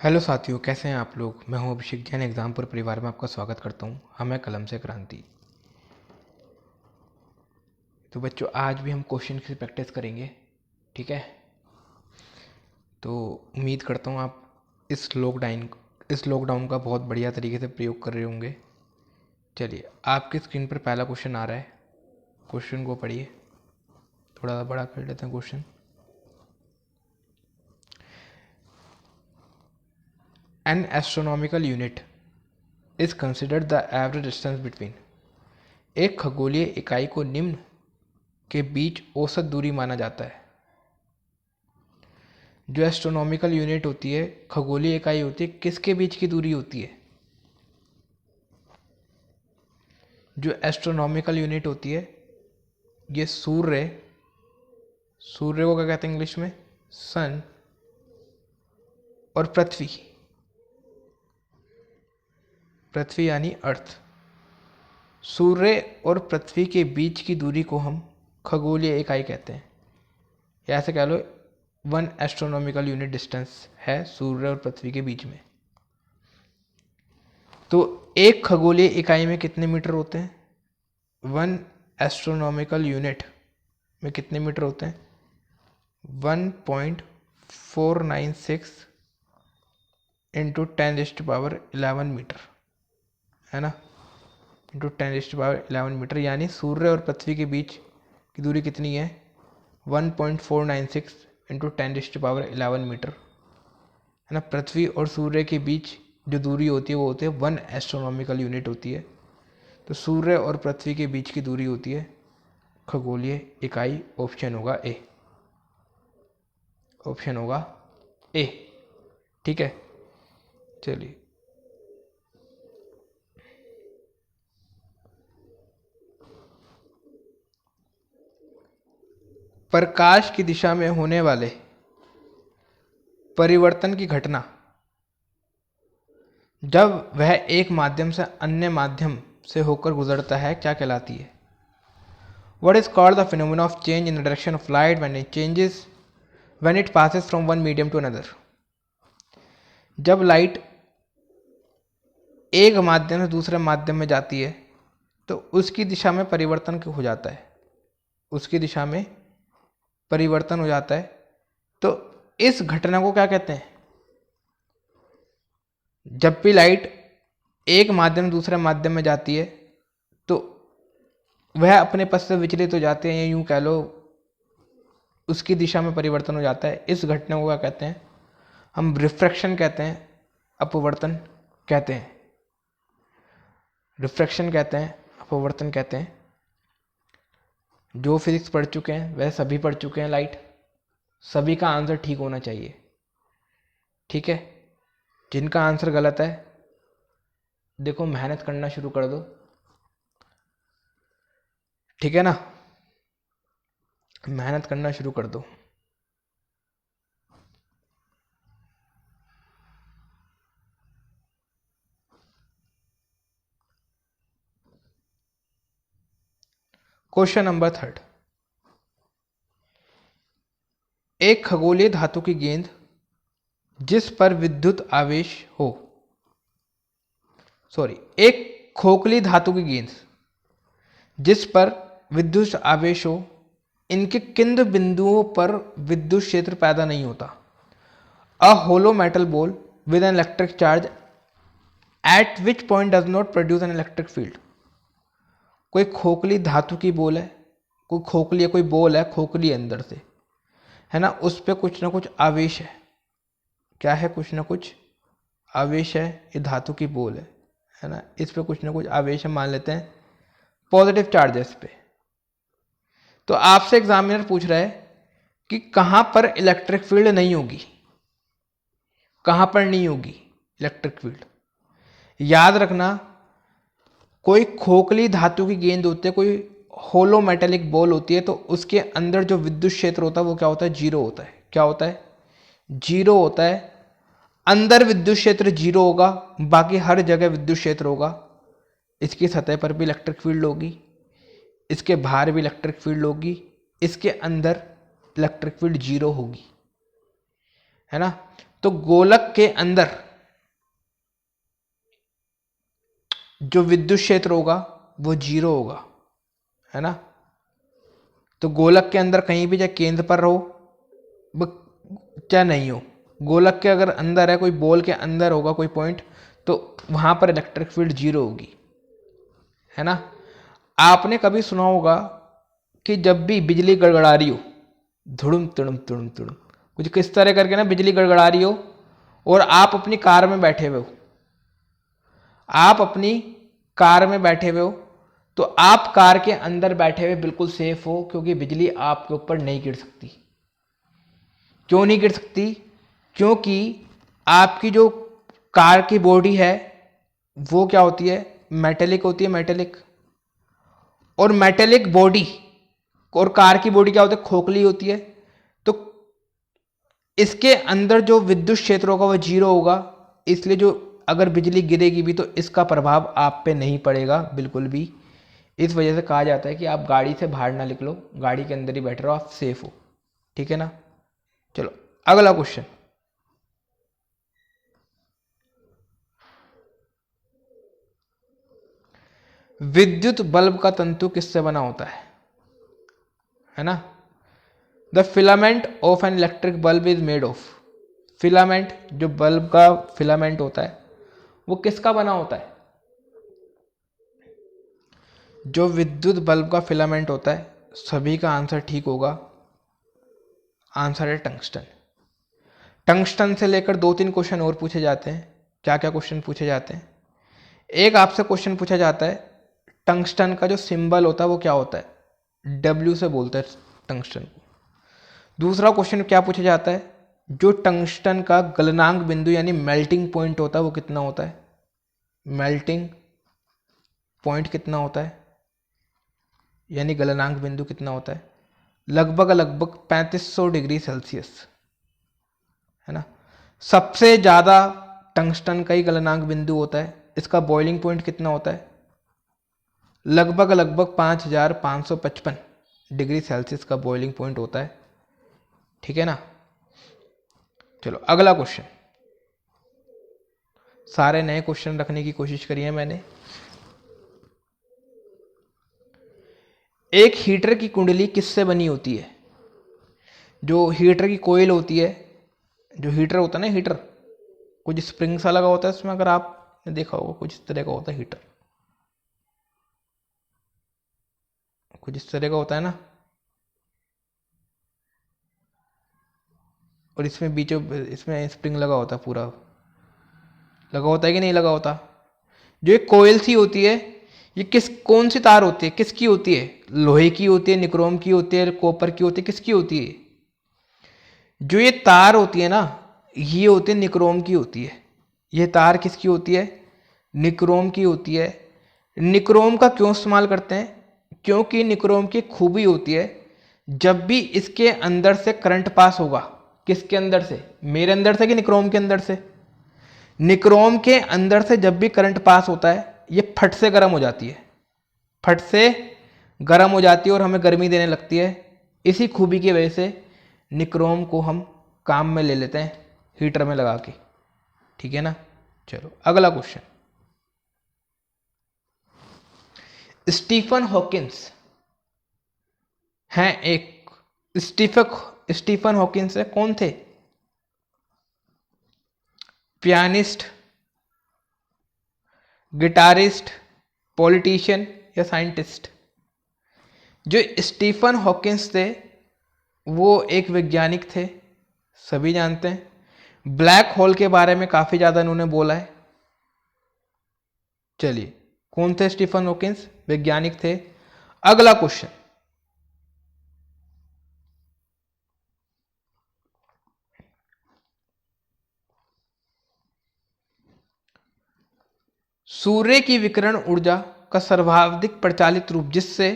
Hello साथियों, कैसे हैं आप लोग। मैं हूं अभिषेक जैन। एग्जामपुर परिवार में आपका स्वागत करता हूं। हमें कलम से क्रांति। तो बच्चों, आज भी हम क्वेश्चन की प्रैक्टिस करेंगे, ठीक है। तो उम्मीद करता हूं आप इस लॉकडाउन का बहुत बढ़िया तरीके से प्रयोग कर रहे होंगे। चलिए, आपकी स्क्रीन पर पहला क्वेश्चन आ रहा है। क्वेश्चन को पढ़िए। थोड़ा सा बड़ा कर लेते हैं question. N astronomical unit is considered the average distance between. एक खगोलीय इकाई को निम्न के बीच औसत दूरी माना जाता है। जो एस्ट्रोनॉमिकल यूनिट होती है, खगोलीय इकाई होती है, किसके बीच की दूरी होती है? जो एस्ट्रोनॉमिकल यूनिट होती है, ये सूर्य को क्या कहते हैं इंग्लिश में? सन। और पृथ्वी यानी अर्थ। सूर्य और पृथ्वी के बीच की दूरी को हम खगोलीय इकाई कहते हैं, या ऐसे कह लो 1 एस्ट्रोनॉमिकल यूनिट डिस्टेंस है सूर्य और पृथ्वी के बीच में। तो एक खगोलीय इकाई में कितने मीटर होते हैं? 1 एस्ट्रोनॉमिकल यूनिट में कितने मीटर होते हैं? 1.496 इंटू 10⁻11 मीटर, है ना। इंटू 10⁻11 मीटर, यानी सूर्य और पृथ्वी के बीच की दूरी कितनी है? 1.496 इंटू 10⁻11 मीटर, है ना। पृथ्वी और सूर्य के बीच जो दूरी होती है वो होती है 1 एस्ट्रोनॉमिकल यूनिट होती है। तो सूर्य और पृथ्वी के बीच की दूरी होती है खगोलीय इकाई। ऑप्शन होगा ए। ऑप्शन होगा ए, ठीक है। चलिए, प्रकाश की दिशा में होने वाले परिवर्तन की घटना जब वह एक माध्यम से अन्य माध्यम से होकर गुजरता है क्या कहलाती है? What is called the phenomenon of change in the direction of light when it passes from one medium to another? जब लाइट एक माध्यम से दूसरे माध्यम में जाती है तो उसकी दिशा में परिवर्तन हो जाता है। उसकी दिशा में परिवर्तन हो जाता है। तो इस घटना को क्या कहते हैं? जब भी लाइट एक माध्यम से दूसरे माध्यम में जाती है तो वह अपने पथ से विचलित हो जाते हैं, या यूं कह लो उसकी दिशा में परिवर्तन हो जाता है। इस घटना को क्या कहते हैं? हम रिफ्रैक्शन कहते हैं, अपवर्तन कहते हैं। रिफ्रैक्शन कहते हैं, अपवर्तन कहते हैं। जो फिजिक्स पढ़ चुके हैं वह सभी पढ़ चुके हैं। लाइट सभी का आंसर ठीक होना चाहिए, ठीक है। जिनका आंसर गलत है, देखो मेहनत करना शुरू कर दो, ठीक है ना। मेहनत करना शुरू कर दो। Question number 3। एक खगोलीय धातु की गेंद जिस पर विद्युत आवेश हो, एक खोखली धातु की गेंद जिस पर विद्युत आवेश हो, इनके केंद्र बिंदुओं पर विद्युत क्षेत्र पैदा नहीं होता। A hollow metal ball with an electric charge at which point does not produce an electric field. कोई खोखली धातु की बॉल है, कोई बॉल है खोखली अंदर से, है ना। उस पर कुछ ना कुछ आवेश है। क्या है? कुछ ना कुछ आवेश है। ये धातु की बॉल है ना। इस पे कुछ ना कुछ आवेश है, मान लेते हैं पॉजिटिव चार्ज है इस पे। तो आपसे एग्जामिनर पूछ रहा है कि कहां पर इलेक्ट्रिक फील्ड नहीं होगी, कहां पर नहीं होगी इलेक्ट्रिक फील्ड। याद रखना, कोई खोखली धातु की गेंद होती है, कोई होलो मेटेलिक बॉल होती है, तो उसके अंदर जो विद्युत क्षेत्र होता है वो क्या होता है? जीरो होता है। क्या होता है? जीरो होता है। अंदर विद्युत क्षेत्र जीरो होगा, बाकी हर जगह विद्युत क्षेत्र होगा। इसकी सतह पर भी इलेक्ट्रिक फील्ड होगी, इसके बाहर भी इलेक्ट्रिक फील्ड होगी, इसके अंदर इलेक्ट्रिक फील्ड जीरो होगी, है ना। तो गोलक के अंदर जो विद्युत क्षेत्र होगा वो 0 होगा, है ना। तो गोलक के अंदर कहीं भी, चाहे केंद्र पर रहो चाहे नहीं हो, गोलक के अगर अंदर है, कोई बॉल के अंदर होगा कोई पॉइंट, तो वहां पर इलेक्ट्रिक फील्ड 0 होगी, है ना। आपने कभी सुना होगा कि जब भी बिजली गड़गड़ा रही हो, धुड़ुम तुड़ुम तुड़ुम तुड़ुम, कुछ किस तरह करके ना बिजली गड़गड़ा रही हो, और आप अपनी कार में बैठे हुए हो, आप अपनी कार में बैठे हुए हो, तो आप कार के अंदर बैठे हुए बिल्कुल सेफ हो, क्योंकि बिजली आपके ऊपर नहीं गिर सकती। क्यों नहीं गिर सकती? क्योंकि आपकी जो कार की बॉडी है वो क्या होती है, मेटेलिक होती है, मेटेलिक। और मेटेलिक बॉडी और कार की बॉडी क्या होती है, खोखली होती है। तो इसके अंदर जो विद्युत क्षेत्र होगा वो 0 होगा, इसलिए जो अगर बिजली गिरेगी भी तो इसका प्रभाव आप पे नहीं पड़ेगा बिल्कुल भी। इस वजह से कहा जाता है कि आप गाड़ी से बाहर ना निकलो, गाड़ी के अंदर ही बैठे रहो, आप सेफ हो, ठीक है ना। चलो अगला क्वेश्चन, विद्युत बल्ब का तंतु किससे बना होता है ना। The filament of an electric bulb is made of, filament, जो बल्ब का फिलामेंट होता है वो किसका बना होता है? जो विद्युत बल्ब का फिलामेंट होता है, सभी का आंसर ठीक होगा। आंसर है टंगस्टन। टंगस्टन से लेकर 2-3 क्वेश्चन और पूछे जाते हैं। क्या क्या क्वेश्चन पूछे जाते हैं? एक आपसे क्वेश्चन पूछा जाता है, टंगस्टन का जो सिंबल होता है वो क्या होता है? डब्ल्यू से बोलते हैं टंगस्टन को। दूसरा क्वेश्चन क्या पूछा जाता है, जो टंगस्टन का गलनांक बिंदु यानी मेल्टिंग पॉइंट होता है वो कितना होता है? मेल्टिंग पॉइंट कितना होता है, यानी गलनांक बिंदु कितना होता है? लगभग 3500 डिग्री सेल्सियस, है ना। सबसे ज़्यादा टंगस्टन का ही गलनांक बिंदु होता है। इसका बॉइलिंग पॉइंट कितना होता है? लगभग 5555 डिग्री सेल्सियस का बॉइलिंग पॉइंट होता है, ठीक है ना। चलो अगला क्वेश्चन, सारे नए क्वेश्चन रखने की कोशिश करी है मैंने। एक हीटर की कुंडली किससे बनी होती है? जो हीटर की कोयल होती है, जो हीटर होता है ना, हीटर कुछ स्प्रिंग सा लगा होता है इसमें, अगर आपने देखा होगा कुछ इस तरह का होता है हीटर, कुछ इस तरह का होता है ना, और इसमें बीचों इसमें स्प्रिंग लगा होता है, पूरा लगा होता है कि नहीं लगा होता। जो एक कोयल सी होती है, ये कौन सी तार होती है, किसकी होती है? लोहे की होती है, निक्रोम की होती है, कॉपर की होती है, किसकी होती है? जो ये तार होती है ना, ये होती है निक्रोम की होती है। ये तार किसकी होती है? निक्रोम की होती है। निक्रोम का क्यों इस्तेमाल करते हैं? क्योंकि निक्रोम की खूबी होती है, जब भी इसके अंदर से करंट पास होगा, किसके अंदर से? मेरे अंदर से कि निक्रोम के अंदर से? निक्रोम के अंदर से जब भी करंट पास होता है, ये फट से गर्म हो जाती है, फट से गर्म हो जाती है और हमें गर्मी देने लगती है। इसी खूबी की वजह से निक्रोम को हम काम में ले लेते हैं हीटर में लगा के, ठीक है ना। चलो अगला क्वेश्चन, स्टीफन हॉकिंस हैं एक, स्टीफन हॉकिंस है, कौन थे? पियानिस्ट, गिटारिस्ट, पॉलिटिशियन या साइंटिस्ट? जो स्टीफन हॉकिंस थे वो एक वैज्ञानिक थे, सभी जानते हैं। ब्लैक होल के बारे में काफी ज्यादा इन्होंने बोला है। चलिए, कौन थे स्टीफन हॉकिंस? वैज्ञानिक थे। अगला क्वेश्चन, सूर्य की विकिरण ऊर्जा का सर्वाधिक प्रचलित रूप जिससे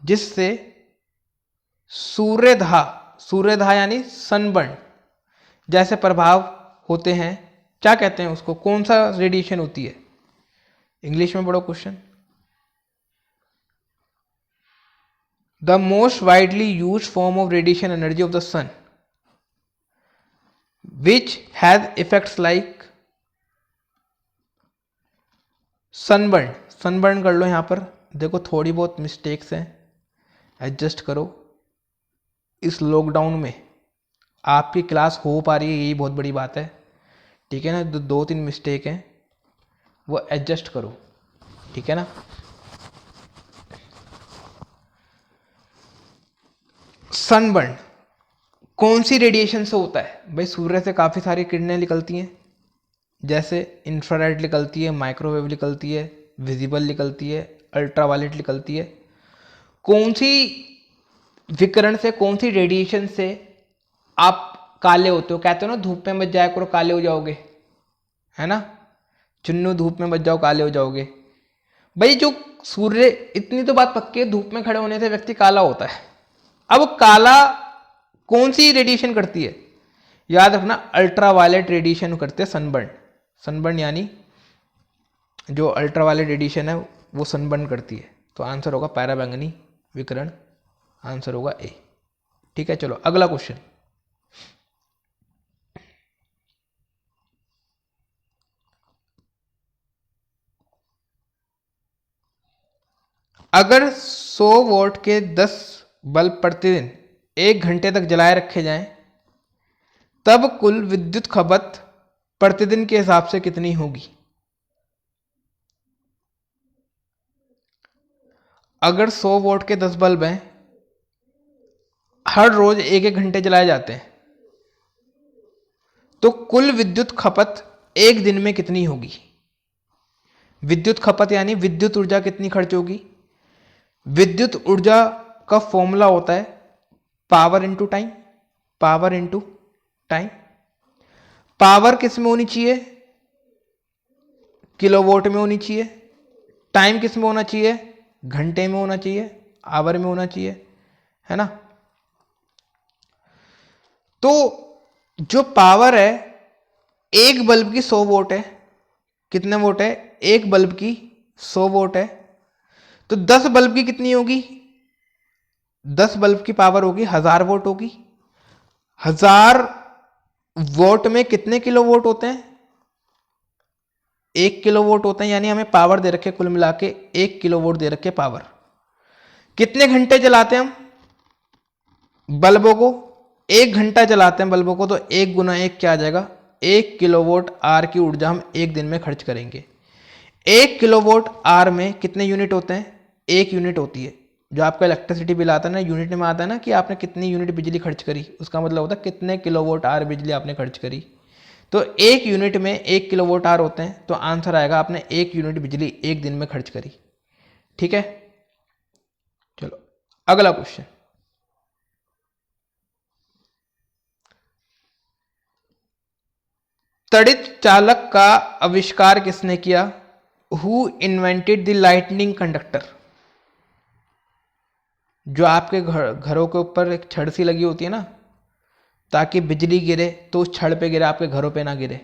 जिससे सूर्यधा यानी सनबर्न जैसे प्रभाव होते हैं, क्या कहते हैं उसको? कौन सा रेडिएशन होती है? इंग्लिश में पढ़ो question. The most widely use form of radiation energy of the sun, which has effects like sunburn. Sunburn कर लो, यहां पर देखो थोड़ी बहुत मिस्टेक्स हैं, एडजस्ट करो। इस लॉकडाउन में आपकी क्लास हो पा रही है, यही बहुत बड़ी बात है, ठीक है ना। दो तीन मिस्टेक हैं, वो एडजस्ट करो, ठीक है ना। सनबर्न कौन सी रेडिएशन से होता है भाई? सूर्य से काफ़ी सारी किरणें निकलती हैं, जैसे इंफ्रारेड निकलती है, माइक्रोवेव निकलती है, विजिबल निकलती है, अल्ट्रावायलेट निकलती है। कौन सी विकिरण से, कौन सी रेडिएशन से आप काले होते हो? कहते हो ना धूप में मत जाया करो काले हो जाओगे, है ना। चुन्नू धूप में मत जाओ काले हो जाओगे। भाई जो सूर्य, इतनी तो बात पक्की है, धूप में खड़े होने से व्यक्ति काला होता है। अब काला कौन सी रेडिएशन करती है? याद रखना, अल्ट्रावायलेट रेडिएशन करते हैं सनबर्न। सनबर्न यानी जो अल्ट्रावायलेट रेडिएशन है वो सनबर्न करती है। तो आंसर होगा पराबैंगनी विकिरण, आंसर होगा ए। ठीक है, चलो अगला क्वेश्चन। अगर 100 वोल्ट के 10 बल्ब प्रतिदिन 1 घंटे तक जलाए रखे जाएं, तब कुल विद्युत खपत प्रतिदिन के हिसाब से कितनी होगी? अगर 100 वोल्ट के 10 बल्ब हैं, हर रोज 1-1 घंटे जलाए जाते हैं, तो कुल विद्युत खपत एक दिन में कितनी होगी? विद्युत खपत यानी विद्युत ऊर्जा कितनी खर्च होगी? विद्युत ऊर्जा का फॉर्मूला होता है power into time. Power into time. Power किस में होनी चाहिए? किलोवोल्ट में होनी चाहिए। टाइम किस में होना चाहिए? घंटे में होना चाहिए, आवर में होना चाहिए, है ना। तो जो पावर है, एक बल्ब की 100 वोट है। कितने वोट है? एक बल्ब की 100 वोट है। तो 10 बल्ब की कितनी होगी? 10 बल्ब की पावर होगी 1000 वोट होगी। 1000 वोट में कितने किलो वोट होते हैं? 1 किलो वोट होते हैं, यानी हमें पावर दे रखे कुल मिला के 1 किलो वोट दे रखे पावर। कितने घंटे चलाते हैं हम बल्बों को? 1 घंटा चलाते हैं बल्बों को, तो 1 गुना 1 क्या आ जाएगा? 1 किलोवाट आर की ऊर्जा हम एक दिन में खर्च करेंगे। 1 किलोवाट आर में कितने यूनिट होते हैं? 1 यूनिट होती है। जो आपका इलेक्ट्रिसिटी बिल आता है ना, यूनिट में आता है ना कि आपने कितनी यूनिट बिजली खर्च करी, उसका मतलब होता है कितने किलोवाट आर बिजली आपने खर्च करी। तो 1 यूनिट में 1 किलोवाट आर होते हैं, तो आंसर आएगा आपने 1 यूनिट बिजली एक दिन में खर्च करी। ठीक है, चलो अगला क्वेश्चन। तड़ित चालक का आविष्कार किसने किया? Who invented the lightning conductor? जो आपके घरों के ऊपर एक छड़ सी लगी होती है ना, ताकि बिजली गिरे तो उस छड़ पे गिरे, आपके घरों पे ना गिरे।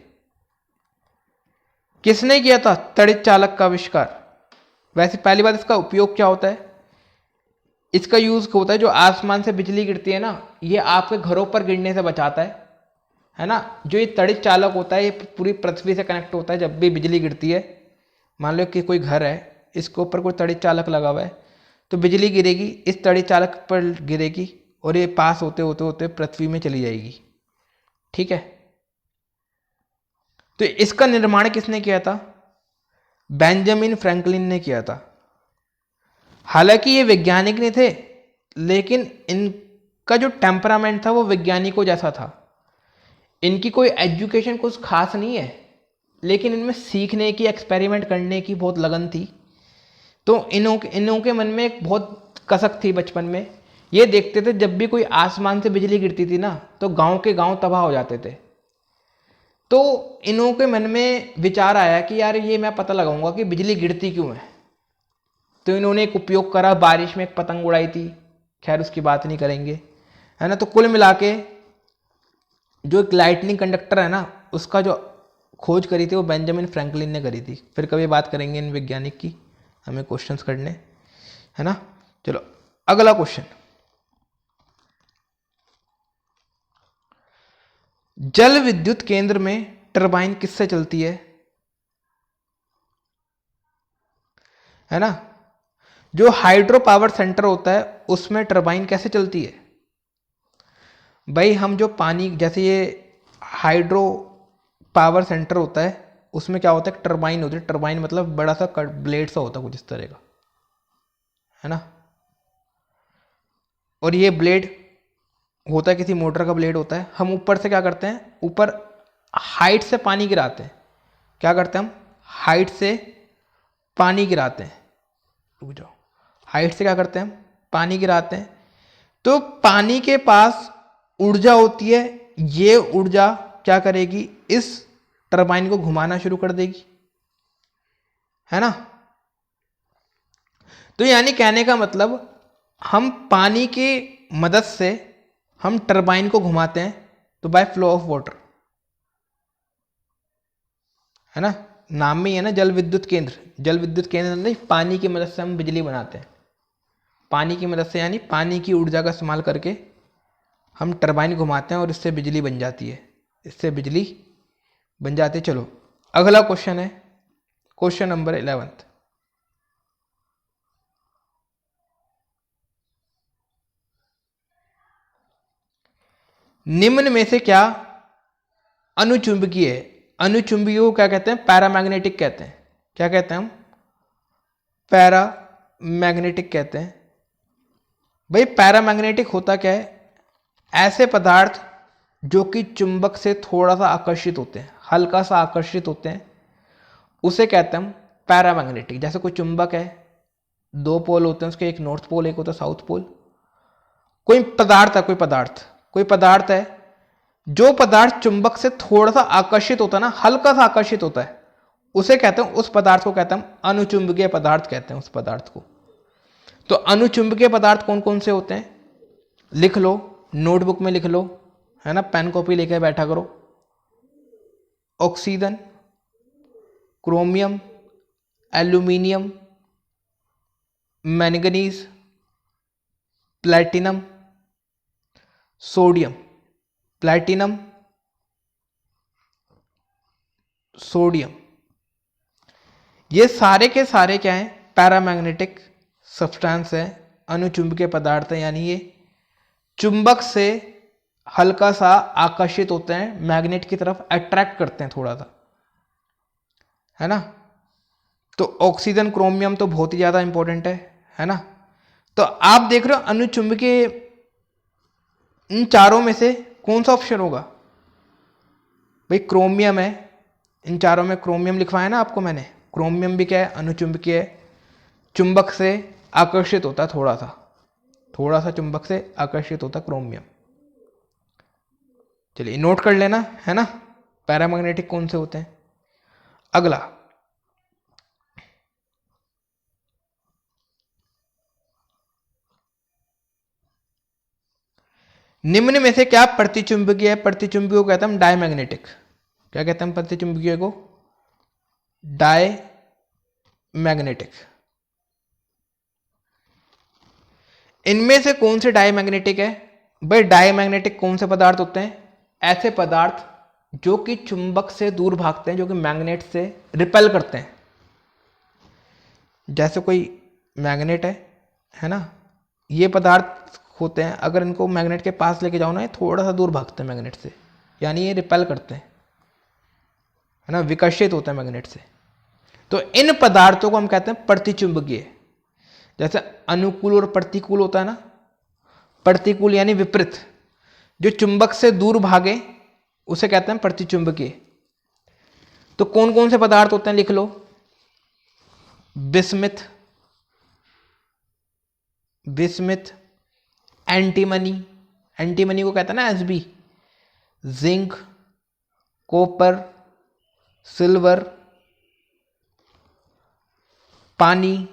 किसने किया था तड़ित चालक का आविष्कार? वैसे पहली बात, इसका उपयोग क्या होता है? इसका यूज होता है, जो आसमान से बिजली गिरती है ना, ये आपके घरों पर गिरने से बचाता है ना। जो ये तड़ित चालक होता है, ये पूरी पृथ्वी से कनेक्ट होता है। जब भी बिजली गिरती है, मान लो कि कोई घर है, इसके ऊपर कोई तड़ित चालक लगा हुआ है, तो बिजली गिरेगी, इस तड़ित चालक पर गिरेगी और ये पास होते होते होते पृथ्वी में चली जाएगी। ठीक है, तो इसका निर्माण किसने किया था? बेंजामिन फ्रैंकलिन ने किया था। हालांकि ये वैज्ञानिक नहीं थे, लेकिन इनका जो टेम्परामेंट था वो वैज्ञानिकों जैसा था। इनकी कोई एजुकेशन कुछ खास नहीं है, लेकिन इनमें सीखने की, एक्सपेरिमेंट करने की बहुत लगन थी। तो इनों के मन में एक बहुत कसक थी बचपन में। ये देखते थे जब भी कोई आसमान से बिजली गिरती थी ना, तो गांव के गांव तबाह हो जाते थे। तो इनों के मन में विचार आया कि यार ये मैं पता लगाऊंगा कि बिजली गिरती क्यों है। तो इन्होंने एक उपयोग करा, बारिश में एक पतंग उड़ाई थी, खैर उसकी बात नहीं करेंगे, है ना। तो कुल मिला के जो एक लाइटनिंग कंडक्टर है ना, उसका जो खोज करी थी वो बेंजामिन फ्रैंकलिन ने करी थी। फिर कभी बात करेंगे इन वैज्ञानिक की, हमें क्वेश्चंस करने, है ना। चलो अगला क्वेश्चन। जल विद्युत केंद्र में टरबाइन किससे चलती है ना। जो हाइड्रो पावर सेंटर होता है उसमें टरबाइन कैसे चलती है भाई, हम जो पानी, जैसे ये हाइड्रो पावर सेंटर होता है उसमें क्या होता है, टरबाइन होती है। टरबाइन मतलब बड़ा सा ब्लेड सा होता है कुछ इस तरह का, है ना। और ये ब्लेड होता है किसी मोटर का ब्लेड होता है। हम ऊपर से क्या करते हैं, ऊपर हाइट से पानी गिराते हैं। क्या करते हैं हम, हाइट से पानी गिराते हैं। रुक जाओ, हाइट से क्या करते हैं हम, पानी गिराते हैं। तो पानी के पास ऊर्जा होती है, ये ऊर्जा क्या करेगी, इस टरबाइन को घुमाना शुरू कर देगी, है ना। तो यानी कहने का मतलब, हम पानी की मदद से हम टरबाइन को घुमाते हैं, तो बाय फ्लो ऑफ वाटर, है ना। नाम में ही है ना जल विद्युत केंद्र। जल विद्युत केंद्र नहीं, पानी की मदद से हम बिजली बनाते हैं। पानी की मदद से यानी पानी की ऊर्जा का इस्तेमाल करके हम टरबाइन घुमाते हैं और इससे बिजली बन जाती है, इससे बिजली बन जाती है। चलो अगला क्वेश्चन है, क्वेश्चन नंबर 11। निम्न में से क्या अनुचुंबकीय है। अनुचुंबकीय को क्या कहते हैं, पैरामैग्नेटिक कहते हैं। क्या कहते हैं हम, पैरामैग्नेटिक कहते हैं। भाई पैरामैग्नेटिक होता क्या है, ऐसे पदार्थ जो कि चुंबक से थोड़ा सा आकर्षित होते हैं, हल्का सा आकर्षित होते हैं, उसे कहते हैं हम पैरामैग्नेटिक। जैसे कोई चुंबक है, दो पोल होते हैं उसके, एक नॉर्थ पोल एक होता है साउथ पोल। कोई पदार्थ है, कोई पदार्थ है, जो पदार्थ चुंबक से थोड़ा सा आकर्षित होता है ना, हल्का सा आकर्षित होता है, उसे कहते हैं, उस पदार्थ को कहते हैं हम अनुचुंबकीय पदार्थ कहते हैं उस पदार्थ को। तो अनुचुंबकीय पदार्थ कौन कौन से होते हैं, लिख लो, नोटबुक में लिख लो, है ना, पेन कॉपी लेके बैठा करो। Oxygen, chromium, aluminium, manganese, platinum, sodium. Platinum, sodium, ये सारे के सारे क्या हैं, पैरामैग्नेटिक सब्सटेंस है, अनुचुंबकीय पदार्थ है। यानी ये चुंबक से हल्का सा आकर्षित होते हैं, मैग्नेट की तरफ अट्रैक्ट करते हैं थोड़ा सा, है ना। तो ऑक्सीजन, क्रोमियम तो बहुत ही ज्यादा इंपॉर्टेंट है ना। तो आप देख रहे हो अनुचुंबकीय, इन चारों में से कौन सा ऑप्शन होगा भाई, क्रोमियम है। इन चारों में क्रोमियम लिखवाया ना आपको मैंने। क्रोमियम भी क्या है, अनुचुंबकीय है, चुंबक से आकर्षित होता है, थोड़ा सा चुंबक से आकर्षित होता है क्रोमियम। चलिए नोट कर लेना, है ना, पैरामैग्नेटिक कौन से होते हैं। अगला, निम्न में से क्या प्रतिचुंबकीय है। प्रतिचुंबकीय को कहते हैं हम डायमैग्नेटिक। क्या कहते हैं प्रतिचुंबकीय को, डायमैग्नेटिक। इनमें से कौन से डायमैग्नेटिक है भाई, डायमैग्नेटिक कौन से पदार्थ होते हैं, ऐसे पदार्थ जो कि चुंबक से दूर भागते हैं, जो कि मैग्नेट से रिपेल करते हैं। जैसे कोई मैग्नेट है ना, ये पदार्थ होते हैं, अगर इनको मैग्नेट के पास लेके जाओ ना, ये थोड़ा सा दूर भागते हैं मैग्नेट से, यानी ये रिपेल करते हैं, है ना, विकर्षित होते हैं मैग्नेट से। तो इन पदार्थों को हम कहते हैं प्रतिचुंबकीय। जैसे अनुकूल और प्रतिकूल होता है ना, प्रतिकूल यानी विपरीत, जो चुंबक से दूर भागे उसे कहते हैं प्रतिचुंबकीय। तो कौन कौन से पदार्थ होते हैं लिख लो, बिस्मिथ, एंटीमनी, एंटीमनी को कहते हैं ना Sb, जिंक, कॉपर, सिल्वर, पानी,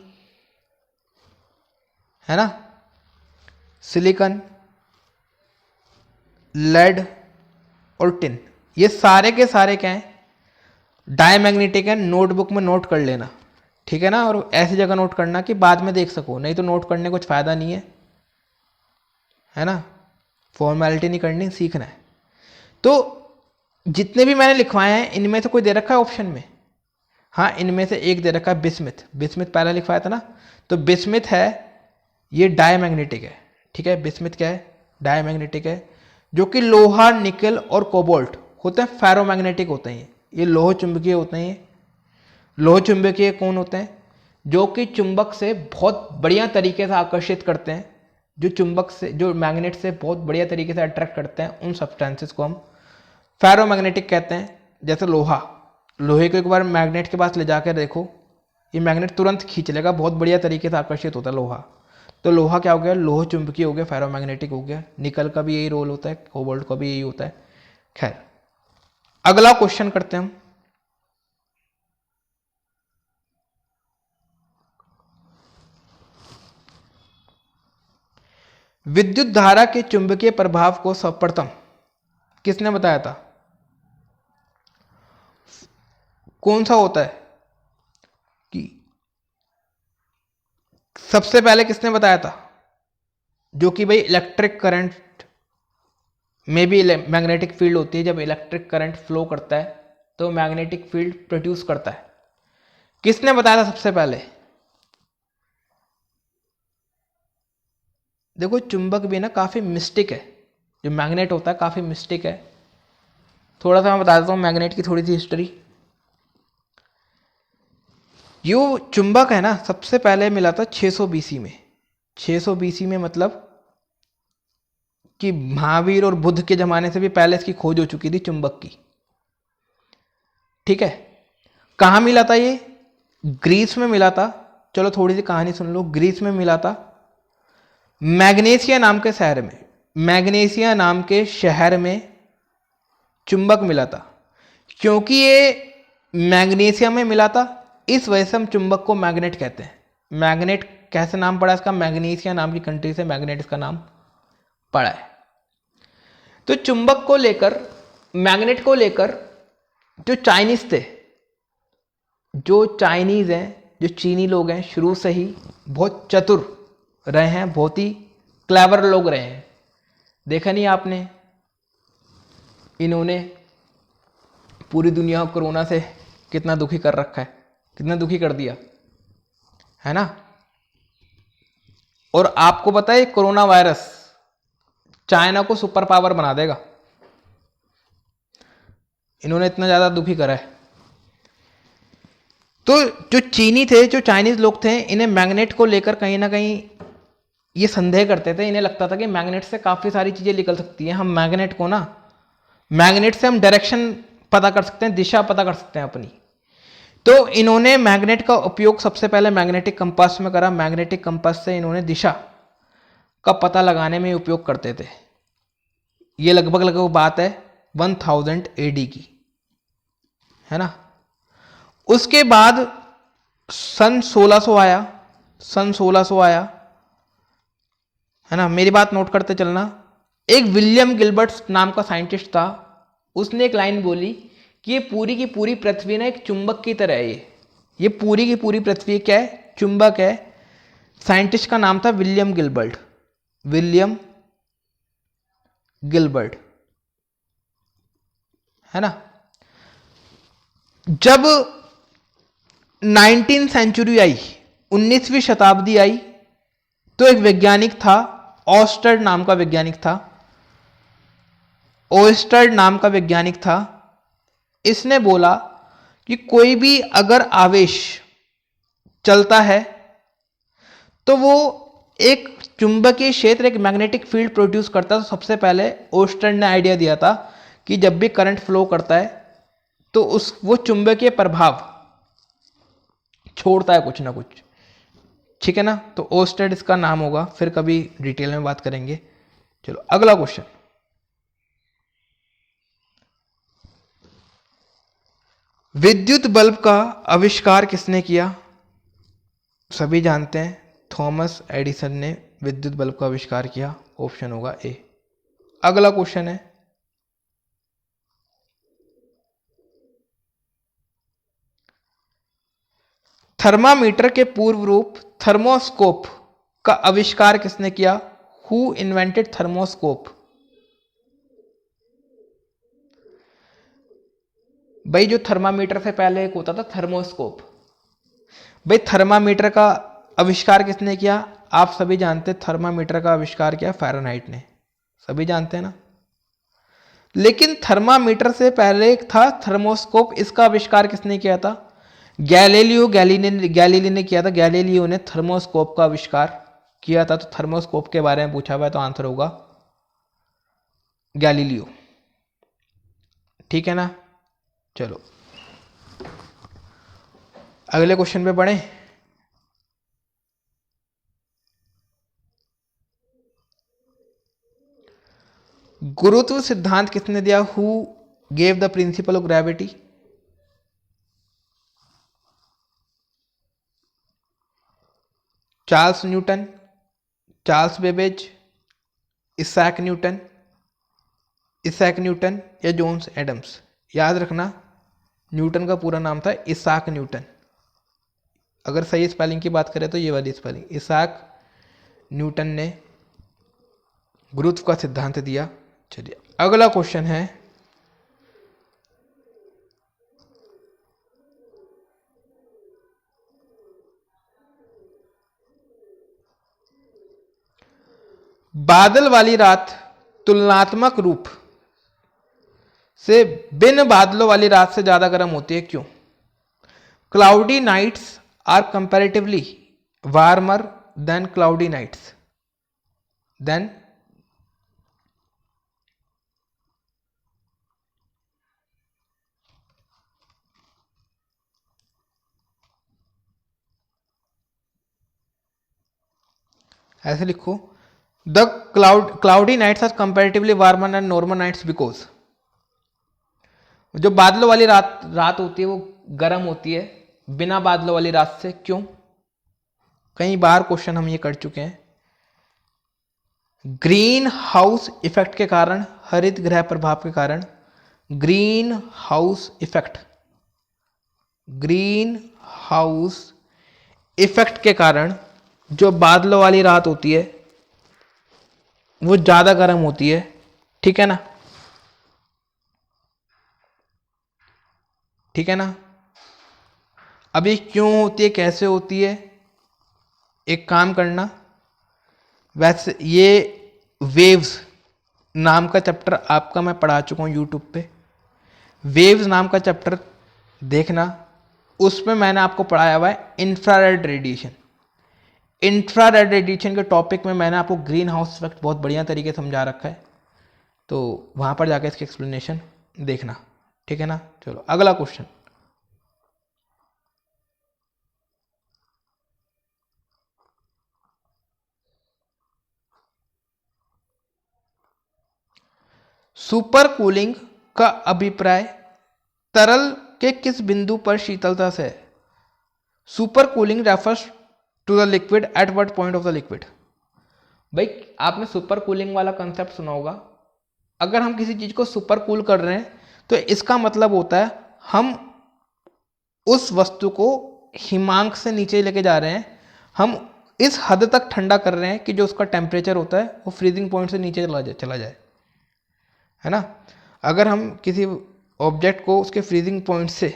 है ना, सिलिकॉन, लेड और टिन। ये सारे के सारे क्या हैं, डायमैग्नेटिक है। नोटबुक में नोट कर लेना, ठीक है ना, और ऐसी जगह नोट करना कि बाद में देख सको, नहीं तो नोट करने कुछ फायदा नहीं है ना, फॉर्मेलिटी नहीं करनी, सीखना है। तो जितने भी मैंने लिखवाए हैं इनमें से कोई दे रखा है ऑप्शन में? हाँ, इनमें से एक दे रखा है, बिस्मिथ। बिस्मिथ पहला लिखवाया था ना, तो बिस्मिथ है, ये डायमैग्नेटिक है। ठीक है, बिस्मिथ क्या है? डायमैग्नेटिक है, जो कि लोहा, निकल और कोबाल्ट होते हैं, फेरोमैग्नेटिक होते हैं। ये लोह चुंबकीय होते हैं। लोह चुंबकीय कौन होते हैं? जो कि चुंबक से बहुत बढ़िया तरीके से आकर्षित करते हैं, जो चुंबक से, जो मैग्नेट से बहुत बढ़िया तरीके से अट्रैक्ट करते हैं, उन सब्सटेंसेस को हम फेरोमैग्नेटिक कहते हैं। जैसे लोहा, लोहे को एक बार मैग्नेट के पास ले जाकर देखो, ये मैग्नेट तुरंत खींच लेगा, बहुत बढ़िया तरीके से आकर्षित होता है लोहा। तो लोहा क्या हो गया? लोह चुंबकीय हो गया, फेरोमैग्नेटिक हो गया। निकल का भी यही रोल होता है, कोबाल्ट का भी यही होता है। खैर, अगला क्वेश्चन करते हैं हम। विद्युत धारा के चुंबकीय प्रभाव को सर्वप्रथम किसने बताया था? कौन सा होता है कि सबसे पहले किसने बताया था? जो कि भाई इलेक्ट्रिक करंट में भी मैग्नेटिक फील्ड होती है। जब इलेक्ट्रिक करंट फ्लो करता है तो मैग्नेटिक फील्ड प्रोड्यूस करता है। किसने बताया था सबसे पहले? देखो, चुंबक भी ना काफी मिस्टिक है, जो मैग्नेट होता है काफी मिस्टिक है। थोड़ा सा मैं बता देता हूँ मैग्नेट की थोड़ी सी हिस्ट्री। यो चुंबक है ना, सबसे पहले मिला था 600 बीसी में। 600 बीसी में मतलब कि महावीर और बुद्ध के जमाने से भी पहले इसकी खोज हो चुकी थी चुंबक की। ठीक है, कहाँ मिला था ये? ग्रीस में मिला था। चलो थोड़ी सी कहानी सुन लो। ग्रीस में मिला था, मैग्नेसिया नाम के शहर में। मैग्नेसिया नाम के शहर में चुंबक मिला था। क्योंकि ये मैग्नीशियम में मिला था, इस वजह से हम चुंबक को मैग्नेट कहते हैं। मैग्नेट कैसे नाम पड़ा इसका? मैग्नीशिया नाम की कंट्री से मैग्नेट इसका नाम पड़ा है। तो चुंबक को लेकर, मैग्नेट को लेकर जो चाइनीज थे, जो चाइनीज हैं, जो चीनी लोग हैं, शुरू से ही बहुत चतुर रहे हैं, बहुत ही क्लेवर लोग रहे हैं। देखा नहीं आपने, इन्होंने पूरी दुनिया को कोरोना से कितना दुखी कर रखा है, कितना दुखी कर दिया है ना। और आपको पता है कोरोना वायरस चाइना को सुपर पावर बना देगा, इन्होंने इतना ज्यादा दुखी करा है। तो जो चीनी थे, जो चाइनीज लोग थे, इन्हें मैग्नेट को लेकर कहीं ना कहीं ये संदेह करते थे। इन्हें लगता था कि मैग्नेट से काफी सारी चीजें निकल सकती हैं। हम मैग्नेट को ना, मैग्नेट से हम डायरेक्शन पता कर सकते हैं, दिशा पता कर सकते हैं अपनी। तो इन्होंने मैग्नेट का उपयोग सबसे पहले मैग्नेटिक कंपास में करा। मैग्नेटिक कंपास से इन्होंने दिशा का पता लगाने में उपयोग करते थे। ये लगभग बात है 1000 AD की, है ना। उसके बाद सन 1600 आया, सन 1600 आया, है ना। मेरी बात नोट करते चलना। एक विलियम गिलबर्ट नाम का साइंटिस्ट था, उसने एक लाइन बोली कि ये पूरी की पूरी पृथ्वी ना एक चुंबक की तरह है। ये पूरी की पूरी पृथ्वी क्या है? चुंबक है। साइंटिस्ट का नाम था विलियम गिलबर्ट। विलियम गिलबर्ट, है ना। जब 19वीं सेंचुरी आई, 19वीं शताब्दी आई, तो एक वैज्ञानिक था, ऑस्टर्ड नाम का वैज्ञानिक था। ओस्टर्ड नाम का वैज्ञानिक था। इसने बोला कि कोई भी अगर आवेश चलता है तो वो एक चुंबकीय क्षेत्र, एक मैग्नेटिक फील्ड प्रोड्यूस करता है। तो सबसे पहले ओस्टर्ड ने आइडिया दिया था कि जब भी करंट फ्लो करता है तो वो चुंबकीय प्रभाव छोड़ता है कुछ ना कुछ। ठीक है ना, तो ओस्टर्ड इसका नाम होगा, फिर कभी डिटेल में बात करेंगे। चलो अगला क्वेश्चन। विद्युत बल्ब का आविष्कार किसने किया? सभी जानते हैं, थॉमस एडिसन ने विद्युत बल्ब का आविष्कार किया। ऑप्शन होगा ए। अगला क्वेश्चन है, थर्मामीटर के पूर्व रूप थर्मोस्कोप का आविष्कार किसने किया? Who invented thermoscope? भाई जो थर्मामीटर से पहले एक होता था थर्मोस्कोप, भाई थर्मामीटर का आविष्कार किसने किया? आप सभी जानते हैं थर्मामीटर का आविष्कार किया फ़ारेनहाइट ने, सभी जानते हैं ना। लेकिन थर्मामीटर से पहले एक था थर्मोस्कोप, इसका आविष्कार किसने किया था? गैलीलियो गैलीली ने किया था। गैलीलियो ने थर्मोस्कोप का आविष्कार किया था। तो थर्मोस्कोप के बारे में पूछा हुआ है तो आंसर होगा गैलीलियो। ठीक है ना। चलो अगले क्वेश्चन पे बढ़े। गुरुत्व सिद्धांत किसने दिया? Who gave the principle of gravity? Charles Newton, Charles Babbage, Isaac Newton, Isaac Newton या जोन्स एडम्स? याद रखना न्यूटन का पूरा नाम था इसैक न्यूटन। अगर सही स्पेलिंग की बात करें तो ये वाली स्पेलिंग, इसैक न्यूटन ने गुरुत्व का सिद्धांत दिया। चलिए अगला क्वेश्चन है, बादल वाली रात तुलनात्मक रूप से बिन बादलों वाली रात से ज्यादा गर्म होती है, क्यों? Cloudy nights are comparatively warmer than cloudy nights then ऐसे लिखो, the cloudy nights are comparatively warmer than normal nights because जो बादलों वाली रात होती है वो गर्म होती है बिना बादलों वाली रात से, क्यों? कई बार क्वेश्चन हम ये कर चुके हैं। ग्रीन हाउस इफेक्ट के कारण, हरित गृह प्रभाव के कारण, green house effect, green house effect के कारण जो बादलों वाली रात होती है वो ज्यादा गर्म होती है। ठीक है ना, ठीक है ना। अभी क्यों होती है, कैसे होती है, एक काम करना, वैसे ये वेव्स नाम का चैप्टर आपका मैं पढ़ा चुका हूँ यूट्यूब पे, वेव्स नाम का चैप्टर देखना, उसमें मैंने आपको पढ़ाया हुआ है इंफ्रारेड रेडिएशन। इंफ्रारेड रेडिएशन के टॉपिक में मैंने आपको ग्रीन हाउस इफेक्ट बहुत बढ़िया तरीके से समझा रखा है, तो वहाँ पर जाकर इसकी एक्सप्लेनेशन देखना। ठीक है ना। चलो अगला क्वेश्चन, सुपर कूलिंग का अभिप्राय तरल के किस बिंदु पर शीतलता से है? Super cooling refers to the liquid at what point of the liquid? भाई आपने सुपर कूलिंग वाला कंसेप्ट सुना होगा। अगर हम किसी चीज को सुपर कूल कर रहे हैं तो इसका मतलब होता है हम उस वस्तु को हिमांक से नीचे लेके जा रहे हैं, हम इस हद तक ठंडा कर रहे हैं कि जो उसका टेम्परेचर होता है वो फ्रीजिंग पॉइंट से नीचे चला जाए, है ना। अगर हम किसी ऑब्जेक्ट को उसके फ्रीजिंग पॉइंट से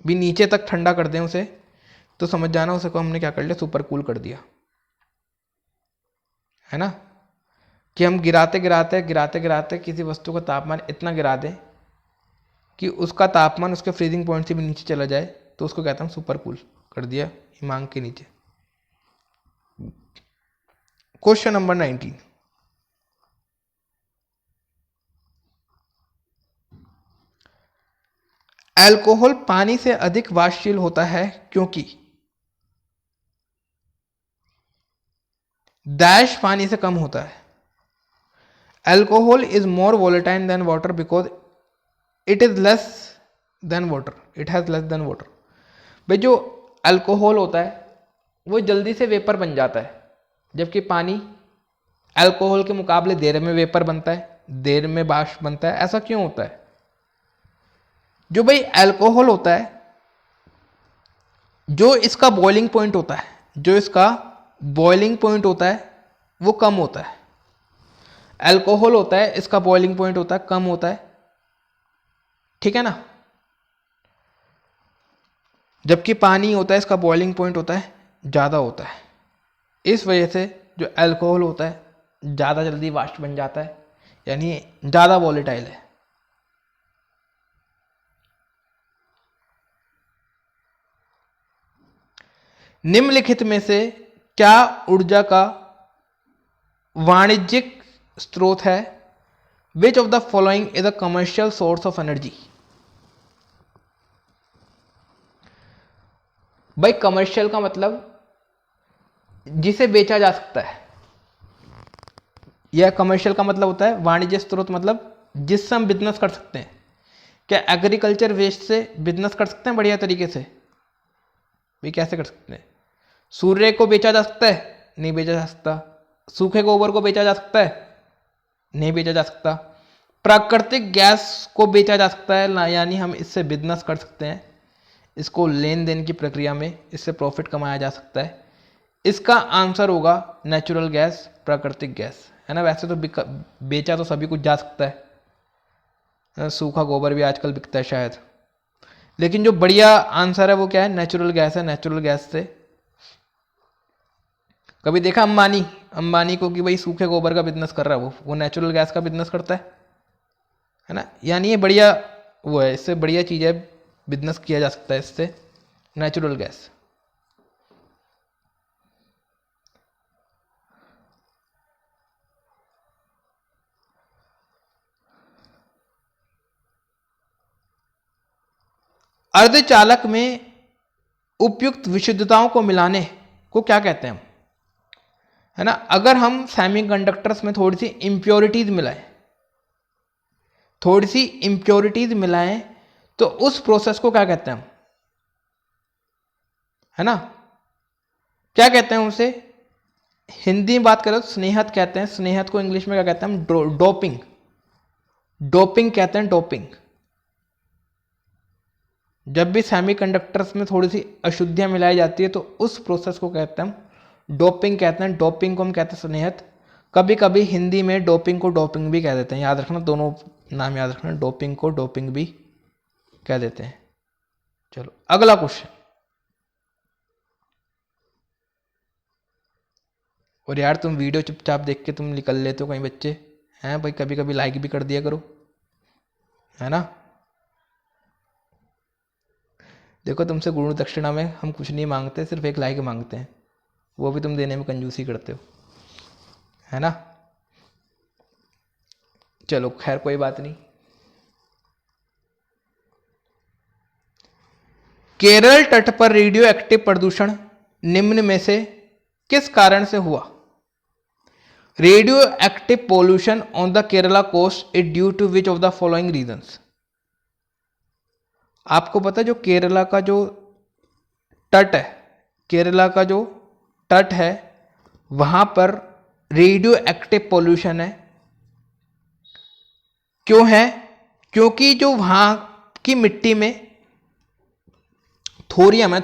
भी नीचे तक ठंडा कर दें उसे, तो समझ जाना उसे को हमने क्या कर लिया, सुपर कूल कर दिया, है ना। कि हम गिराते गिराते किसी वस्तु का तापमान इतना गिरा दें कि उसका तापमान उसके फ्रीजिंग पॉइंट से भी नीचे चला जाए, तो उसको कहते हैं सुपर कूल कर दिया हिमांक के नीचे। क्वेश्चन नंबर 19, अल्कोहल पानी से अधिक वाष्पशील होता है क्योंकि डैश पानी से कम होता है। Alcohol is more volatile than water because it is less than water, it has less than water. भाई जो अल्कोहल होता है वो जल्दी से वेपर बन जाता है, जबकि पानी अल्कोहल के मुकाबले देर में वेपर बनता है, देर में वाष्प बनता है। ऐसा क्यों होता है? जो भाई अल्कोहल होता है, जो इसका बॉइलिंग पॉइंट होता है, जो इसका बॉइलिंग पॉइंट होता है वो कम होता है। अल्कोहल होता है, इसका बॉइलिंग पॉइंट होता है कम होता है, ठीक है ना। जबकि पानी होता है इसका बॉइलिंग पॉइंट होता है ज़्यादा होता है, इस वजह से जो अल्कोहल होता है ज़्यादा जल्दी वाष्प बन जाता है, यानी ज़्यादा वॉलेटाइल है। निम्नलिखित में से क्या ऊर्जा का वाणिज्यिक स्रोत है? विच of the following is a commercial source of energy? भाई कमर्शियल का मतलब जिसे बेचा जा सकता है, यह कमर्शियल का मतलब होता है वाणिज्य स्रोत, मतलब जिससे हम बिजनेस कर सकते हैं। क्या एग्रीकल्चर वेस्ट से बिजनेस कर सकते हैं बढ़िया तरीके से? भी कैसे कर सकते हैं? सूर्य को बेचा जा सकता है? नहीं बेचा जा सकता। सूखे गोबर को बेचा जा सकता है? नहीं बेचा जा सकता। प्राकृतिक गैस को बेचा जा सकता है ना, यानी हम इससे बिजनेस कर सकते हैं, इसको लेन देन की प्रक्रिया में इससे प्रॉफिट कमाया जा सकता है। इसका आंसर होगा नेचुरल गैस, प्राकृतिक गैस, है ना। वैसे तो बेचा तो सभी कुछ जा सकता है, सूखा गोबर भी आजकल बिकता है शायद, लेकिन जो बढ़िया आंसर है वो क्या है? नेचुरल गैस है। नेचुरल गैस से कभी देखा अंबानी को कि भाई सूखे गोबर का बिजनेस कर रहा है, वो नेचुरल गैस का बिजनेस करता है ना। यानी ये बढ़िया वो है, इससे बढ़िया चीज़ है, बिजनेस किया जा सकता है इससे, नेचुरल गैस। अर्धचालक में उपयुक्त विशुद्धताओं को मिलाने को क्या कहते हैं हम, है ना। अगर हम सेमीकंडक्टर्स में थोड़ी सी इंप्योरिटीज मिलाएं तो उस प्रोसेस को क्या कहते हैं हम, है ना। क्या कहते हैं उसे? हिंदी में बात करें तो स्नेहत कहते हैं। स्नेहत को इंग्लिश में क्या कहते हैं हम? डोपिंग। डोपिंग कहते हैं, डोपिंग। जब भी सेमीकंडक्टर्स में थोड़ी सी अशुद्धियां मिलाई जाती है तो उस प्रोसेस को कहते हैं हम डोपिंग कहते हैं। डोपिंग को हम कहते हैं स्नेहत। कभी कभी हिंदी में डोपिंग को डोपिंग भी कह देते हैं, याद रखना, दोनों नाम याद रखना, डोपिंग को डोपिंग भी कह देते हैं। चलो अगला क्वेश्चन। और यार तुम वीडियो चुपचाप देख के तुम निकल लेते हो कहीं बच्चे, हैं भाई, कभी कभी लाइक भी कर दिया करो, है ना। देखो तुमसे गुरु दक्षिणा में हम कुछ नहीं मांगते, सिर्फ एक लाइक मांगते हैं, वो भी तुम देने में कंजूसी करते हो, है ना। चलो खैर कोई बात नहीं। केरल तट पर रेडियो एक्टिव प्रदूषण निम्न में से किस कारण से हुआ? Radio active pollution on the Kerala coast is due to which of the following reasons? आपको पता है जो केरला का जो तट है, केरला का जो तट है वहां पर रेडियो एक्टिव पोल्यूशन है। क्यों है? क्योंकि जो वहां की मिट्टी में थोरियम है,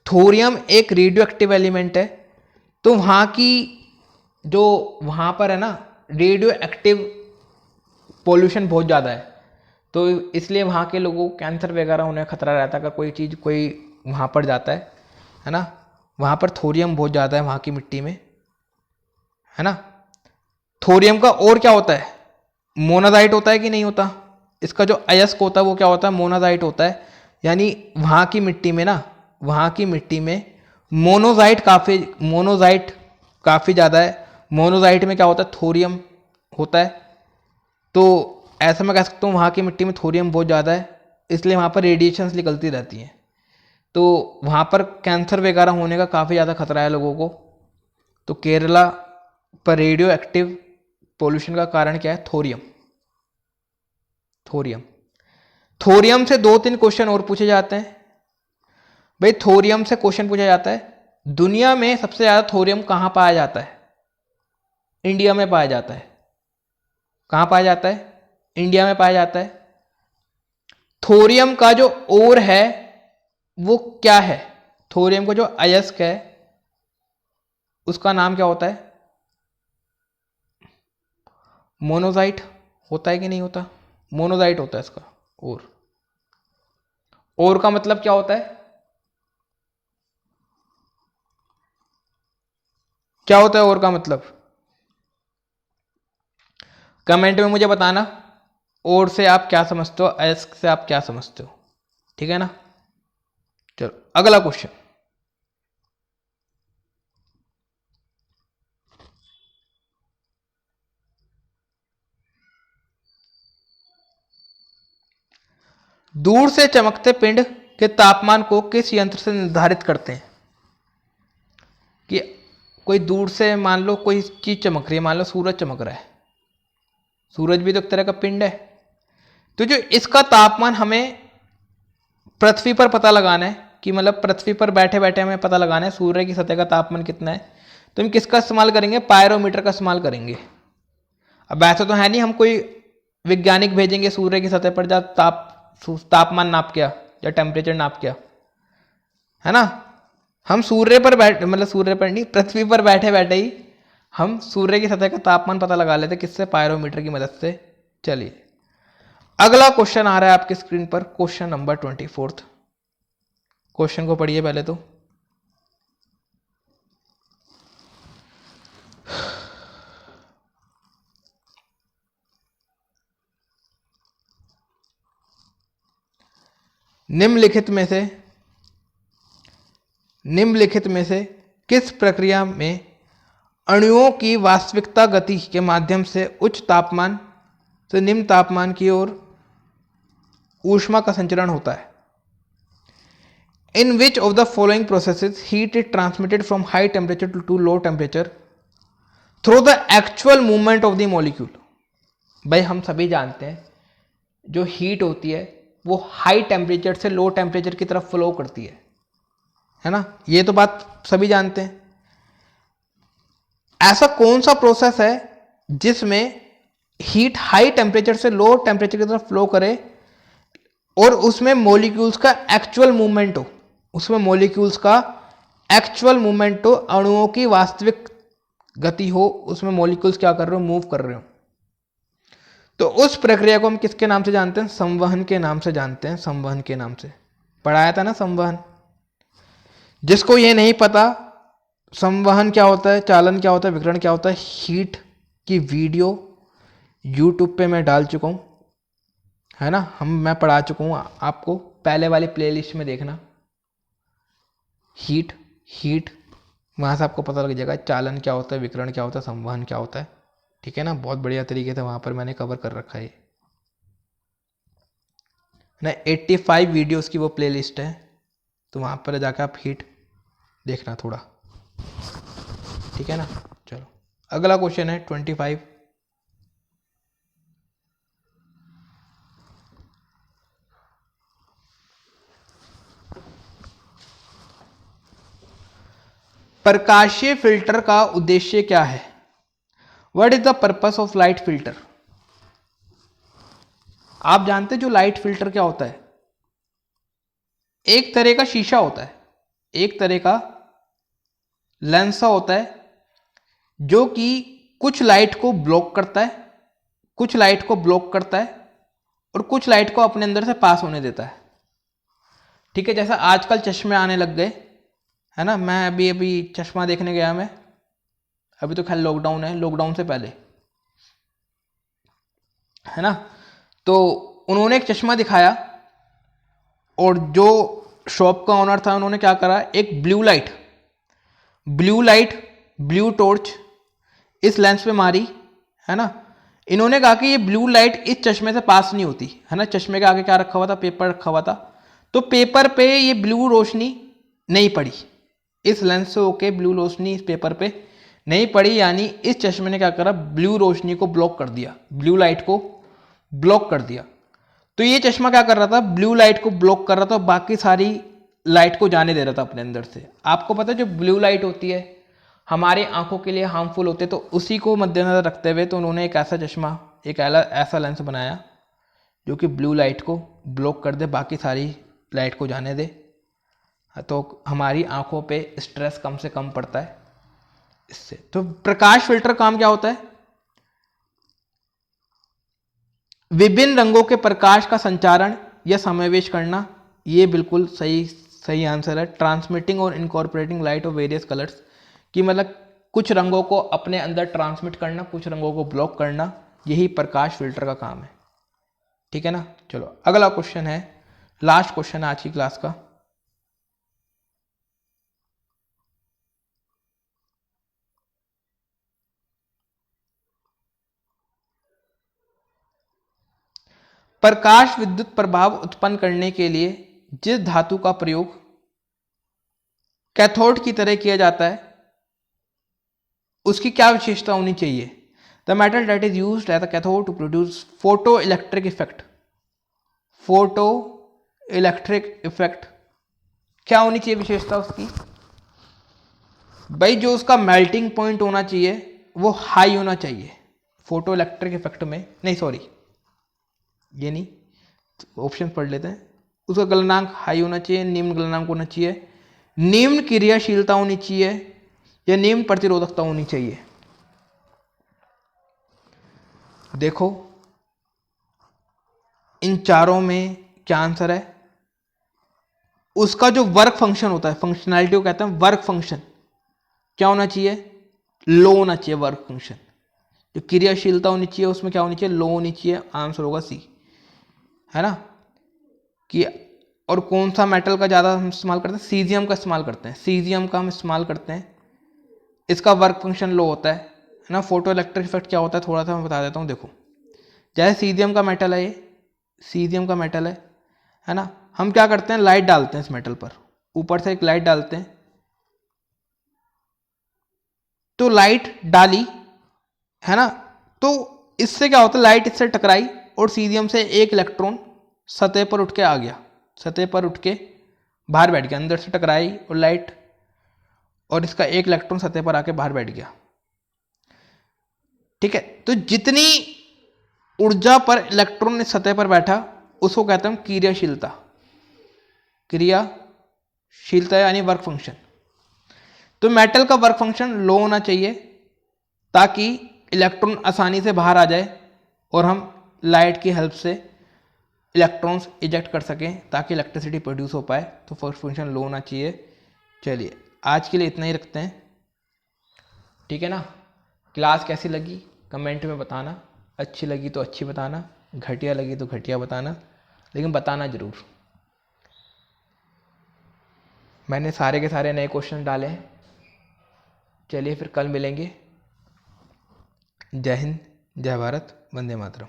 थोरियम एक रेडियो एक्टिव एलिमेंट है। तो वहां की जो वहां पर है ना रेडियो एक्टिव पोल्यूशन बहुत ज़्यादा है, तो इसलिए वहाँ के लोगों को कैंसर वगैरह होने का खतरा रहता है अगर कोई चीज़ कोई वहाँ पर जाता है ना। वहाँ पर थोरियम बहुत ज़्यादा है वहाँ की मिट्टी में, है ना। थोरियम का और क्या होता है? मोनाजाइट होता है कि नहीं होता? इसका जो अयस्क होता है वो क्या होता है? मोनाजाइट होता है। यानी वहाँ की मिट्टी में ना, वहाँ की मिट्टी में मोनोजाइट काफ़ी ज़्यादा है। मोनोजाइट में क्या होता है? थोरियम होता है। तो ऐसा मैं कह सकता हूँ वहाँ की मिट्टी में थोरियम बहुत ज़्यादा है, इसलिए वहाँ पर रेडिएशंस निकलती रहती हैं, तो वहाँ पर कैंसर वगैरह होने का काफ़ी ज़्यादा खतरा है लोगों को। तो केरला पर रेडियो एक्टिव पोल्यूशन का कारण क्या है? थोरियम। थोरियम से 2-3 क्वेश्चन और पूछे जाते हैं भाई। थोरियम से क्वेश्चन पूछा जाता है दुनिया में सबसे ज़्यादा थोरियम कहाँ पाया जाता है? इंडिया में पाया जाता है। कहाँ पाया जाता है? इंडिया में पाया जाता है। थोरियम का जो ओर है वो क्या है? थोरियम का जो अयस्क है उसका नाम क्या होता है? मोनोजाइट होता है कि नहीं होता? मोनोजाइट होता है इसका। और का मतलब क्या होता है? क्या होता है और का मतलब? कमेंट में मुझे बताना और से आप क्या समझते हो, एस से आप क्या समझते हो, ठीक है ना। चलो अगला क्वेश्चन। दूर से चमकते पिंड के तापमान को किस यंत्र से निर्धारित करते हैं? कि कोई दूर से मान लो कोई चीज चमक रही है, मान लो सूरज चमक रहा है, सूरज भी तो एक तरह का पिंड है। तो जो इसका तापमान हमें पृथ्वी पर पता लगाना है, कि मतलब पृथ्वी पर बैठे बैठे हमें पता लगाना है सूर्य की सतह का तापमान कितना है, तो हम किसका इस्तेमाल करेंगे? पायरोमीटर का इस्तेमाल करेंगे। अब ऐसा तो है नहीं हम कोई वैज्ञानिक भेजेंगे सूर्य की सतह पर जा तापमान नाप के या टेम्परेचर नाप के, है ना। हम सूर्य पर बैठ मतलब सूर्य पर नहीं, पृथ्वी पर बैठे बैठे ही हम सूर्य की सतह का तापमान पता लगा लेते, किससे? पायरोमीटर की मदद से। चलिए अगला क्वेश्चन आ रहा है आपकी स्क्रीन पर, क्वेश्चन नंबर 24। क्वेश्चन को पढ़िए पहले तो। निम्नलिखित में से किस प्रक्रिया में अणुओं की वास्तविकता गति के माध्यम से उच्च तापमान से निम्न तापमान की ओर ऊष्मा का संचरण होता है? In which of the following processes heat is transmitted from high temperature to low temperature through the actual movement of the molecule? भाई हम सभी जानते हैं जो हीट होती है वो हाई टेम्परेचर से लो टेम्परेचर की तरफ फ्लो करती है ना। ये तो बात सभी जानते हैं। ऐसा कौन सा प्रोसेस है जिसमें हीट हाई टेम्परेचर से लो टेम्परेचर की तरफ फ्लो करे और उसमें मॉलिक्यूल्स का एक्चुअल मूवमेंट हो, उसमें मॉलिक्यूल्स का एक्चुअल मूवमेंट हो, अणुओं की वास्तविक गति हो, उसमें मॉलिक्यूल्स क्या कर रहे हो? मूव कर रहे हो। तो उस प्रक्रिया को हम किसके नाम से जानते हैं? संवहन के नाम से जानते हैं। संवहन के नाम से पढ़ाया था ना संवहन। जिसको ये नहीं पता संवहन क्या होता है, चालन क्या होता है, विकिरण क्या होता है, हीट की वीडियो यूट्यूब पे मैं डाल चुका हूँ, है ना। मैं पढ़ा चुका हूँ आपको, पहले वाली प्लेलिस्ट में देखना। हीट वहाँ से आपको पता लग जाएगा चालन क्या होता है, विकिरण क्या होता है, संवहन क्या होता है, ठीक है ना। बहुत बढ़िया तरीके से वहाँ पर मैंने कवर कर रखा है ना। 85 वीडियोस की वो प्लेलिस्ट है, तो वहाँ पर जाकर आप हीट देखना थोड़ा, ठीक है ना। चलो अगला क्वेश्चन है 25। प्रकाशीय फिल्टर का उद्देश्य क्या है? What is the purpose of light filter? आप जानते हैं जो लाइट फिल्टर क्या होता है? एक तरह का शीशा होता है, एक तरह का लेंस होता है जो कि कुछ लाइट को ब्लॉक करता है, कुछ लाइट को ब्लॉक करता है और कुछ लाइट को अपने अंदर से पास होने देता है, ठीक है। जैसा आजकल चश्मे आने लग गए, है ना। मैं अभी चश्मा देखने गया, मैं अभी तो खैर लॉकडाउन है, लॉकडाउन से पहले, है ना। तो उन्होंने एक चश्मा दिखाया और जो शॉप का ओनर था उन्होंने क्या करा, एक ब्लू टॉर्च इस लेंस पे मारी, है ना। इन्होंने कहा कि ये ब्लू लाइट इस चश्मे से पास नहीं होती, है ना। चश्मे के आगे क्या रखा हुआ था? पेपर रखा हुआ था। तो पेपर पे ये ब्लू रोशनी नहीं पड़ी, इस लेंस से होके ब्लू रोशनी इस पेपर पे नहीं पड़ी, यानी इस चश्मे ने क्या करा? ब्लू रोशनी को ब्लॉक कर दिया, ब्लू लाइट को ब्लॉक कर दिया। तो ये चश्मा क्या कर रहा था? ब्लू लाइट को ब्लॉक कर रहा था, बाकी सारी लाइट को जाने दे रहा था अपने अंदर से। आपको पता है जो ब्लू लाइट होती है हमारी आंखों के लिए हार्मफुल होते, तो उसी को मद्देनजर रखते हुए तो उन्होंने एक ऐसा चश्मा, एक ऐसा लेंस बनाया जो कि ब्लू लाइट को ब्लॉक कर दे, बाकी सारी लाइट को जाने दे। तो हमारी आंखों पे स्ट्रेस कम से कम पड़ता है इससे। तो प्रकाश फिल्टर काम क्या होता है? विभिन्न रंगों के प्रकाश का संचारण या समावेश करना, ये बिल्कुल सही आंसर है। ट्रांसमिटिंग और incorporating light of various colours, कि मतलब कुछ रंगों को अपने अंदर ट्रांसमिट करना, कुछ रंगों को ब्लॉक करना, यही प्रकाश फिल्टर का काम है। ठीक है ना। चलो अगला क्वेश्चन है, लास्ट क्वेश्चन है आज की क्लास का। प्रकाश विद्युत प्रभाव उत्पन्न करने के लिए जिस धातु का प्रयोग कैथोड की तरह किया जाता है, उसकी क्या विशेषता होनी चाहिए? The metal that is used as a cathode to produce photo electric effect. Photo electric effect क्या होनी चाहिए विशेषता उसकी? भाई जो उसका मेल्टिंग पॉइंट होना चाहिए वो हाई होना चाहिए फोटो इलेक्ट्रिक इफेक्ट में। नहीं सॉरी, ये नहीं, ऑप्शन पढ़ लेते हैं। उसका गलनांक हाई होना चाहिए, निम्न गलनांक होना चाहिए, निम्न क्रियाशीलता होनी चाहिए, या निम्न प्रतिरोधकता होनी चाहिए। देखो इन चारों में क्या आंसर है? उसका जो वर्क फंक्शन होता है, फंक्शनैलिटी को कहते हैं वर्क फंक्शन, क्या होना चाहिए? लो होना चाहिए वर्क फंक्शन। जो क्रियाशीलता होनी चाहिए उसमें क्या होनी चाहिए? लो होनी चाहिए। आंसर होगा सी, है ना। कि और कौन सा मेटल का ज़्यादा हम इस्तेमाल करते हैं? सीजियम का इस्तेमाल करते हैं, सीजियम का हम इस्तेमाल करते हैं। इसका वर्क फंक्शन लो होता है ना। फोटो इलेक्ट्रिक इफेक्ट क्या होता है थोड़ा सा मैं बता देता हूँ। देखो जैसे सीजियम का मेटल है, ये सीजियम का मेटल है ना। हम क्या करते हैं? लाइट डालते हैं इस मेटल पर, ऊपर से एक लाइट डालते हैं। तो लाइट डाली, है ना, तो इससे क्या होता है? लाइट इससे टकराई और सीजियम से एक इलेक्ट्रॉन सतह पर उठ के आ गया, सतह पर उठ के बाहर बैठ गया। अंदर से टकराई और लाइट, और इसका एक इलेक्ट्रॉन सतह पर आके बाहर बैठ गया। ठीक है, तो जितनी ऊर्जा पर इलेक्ट्रॉन इस सतह पर बैठा उसको कहते हैं क्रियाशीलता। क्रियाशीलता यानी वर्क फंक्शन। तो मेटल का वर्क फंक्शन लो होना चाहिए ताकि इलेक्ट्रॉन आसानी से बाहर आ जाए और हम लाइट की हेल्प से इलेक्ट्रॉन्स इजेक्ट कर सकें ताकि इलेक्ट्रिसिटी प्रोड्यूस हो पाए। तो वर्क फंक्शन लो होना चाहिए। चलिए आज के लिए इतना ही रखते हैं, ठीक है ना। क्लास कैसी लगी कमेंट में बताना, अच्छी लगी तो अच्छी बताना, घटिया लगी तो घटिया बताना, लेकिन बताना ज़रूर। मैंने सारे के सारे नए क्वेश्चन डाले हैं। चलिए फिर कल मिलेंगे। जय हिंद, जय भारत, वंदे मातरम।